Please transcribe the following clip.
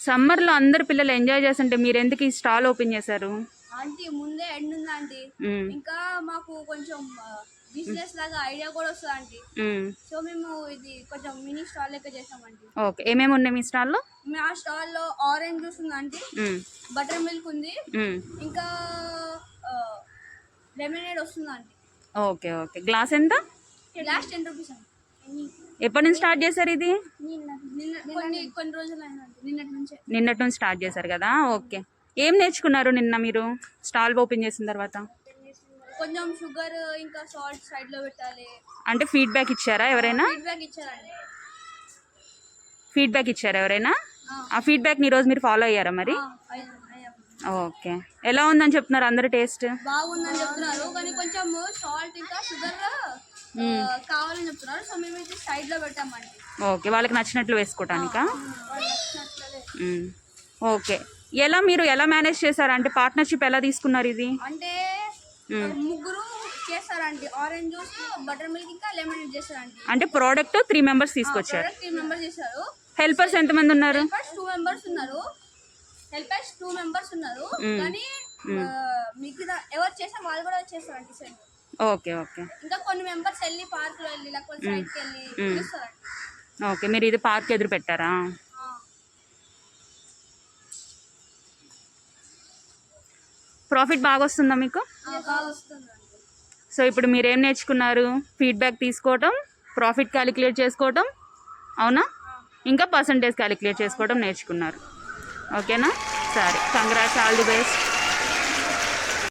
సమ్మర్లో అందరు పిల్లలు ఎంజాయ్ చేస్తుంటే మీరు ఎందుకు ఈ స్టాల్ ఓపెన్ చేశారు? ఆంటీ ముందే ఎండ్ ఉంది ఆంటీ, ఇంకా మాకు కొంచెం బిజినెస్ లాగా ఐడియా కూడా వస్తుంది ఆంటీ. సో మేము ఇది కొంచెం మినీ స్టాల్ లెక్క చేసామండి. ఓకే, ఏమేమి ఉన్నాయి మీ స్టాల్లో? మా స్టాల్లో ఆరెంజ్ జ్యూస్ ఉంది ఆంటీ, బటర్ మిల్క్ ఉంది, ఇంకా లెమనేడ్ వస్తుంది ఆంటీ. ఓకే ఓకే, గ్లాస్ ఎంత? గ్లాస్ 10 రూపీస్ అండి. ఎప్పటి నుంచి స్టార్ట్ చేశారు ఇది? కొన్ని రోజులు అయిందండి, నిన్నటి నుంచి స్టార్ట్ చేశారు కదా. ఓకే, ఏం నేర్చుకున్నారు నిన్న మీరు స్టాల్ ఓపెన్ చేసిన తర్వాత? కొంచెం షుగర్ ఇంకా సాల్ట్ సైడ్ లో పెట్టాలి అంటే ఫీడ్బ్యాక్ ఇచ్చారా ఎవరైనా? ఫీడ్బ్యాక్ ఇచ్చారా ఎవరైనా? ఆ ఫీడ్బ్యాక్ ని రోజు మీరు ఫాలో అయ్యారా మరి? ఓకే, ఎలా ఉందని చెప్తున్నారు అందరు? టేస్ట్ బాగుందని చెప్తున్నారు, కానీ కొంచెం సాల్ట్ ఇంకా షుగర్ కావాలని చెప్తున్నారు. సో మేము ఇది సైడ్ లో పెట్టామండి. ఓకే, వాళ్ళకి నచ్చినట్లు వేసుకోవటానికా? ఓకే, మీరు ఎలా మేనేజ్ చేశారు? అంటే పార్ట్నర్షిప్ ఎలా తీసుకున్నారు ఇది? అంటే ముగ్గురు చేస్తారండి, ఆరెంజ్ జ్యూస్, బటర్ మిల్క్ ఇంకా లెమన్ చేస్తారండి. అంటే ప్రోడక్ట్ 3 మెంబర్స్ తీసుకొచ్చారు. 3 మెంబర్స్ చేశారు. హెల్పర్స్ ఎంతమంది ఉన్నారు? 2 మెంబర్స్ ఉన్నారు. హెల్పర్స్ 2 మెంబర్స్ ఉన్నారు, కానీ మిగతా ఎవరు చేసా వాళ్ళు కూడా చేస్తారండి సెల్. ఓకే ఓకే, ఇంకా కొన్ని మెంబర్స్ వెళ్ళి పార్క్ లో వెళ్ళి లేకపోతే సైడ్ కి వెళ్ళి చేస్తారండి. ఓకే, మీరు ఇది పార్క్ ఎదురు పెట్టారా? ప్రాఫిట్ బాగా వస్తుందా మీకు? సో ఇప్పుడు మీరు ఏం నేర్చుకున్నారు? ఫీడ్బ్యాక్ తీసుకోవటం, ప్రాఫిట్ క్యాలిక్యులేట్ చేసుకోవటం, అవునా? ఇంకా పర్సంటేజ్ క్యాలిక్యులేట్ చేసుకోవడం నేర్చుకున్నారు. ఓకేనా? సరే, కంగ్రాట్స్, ఆల్ ది బెస్ట్.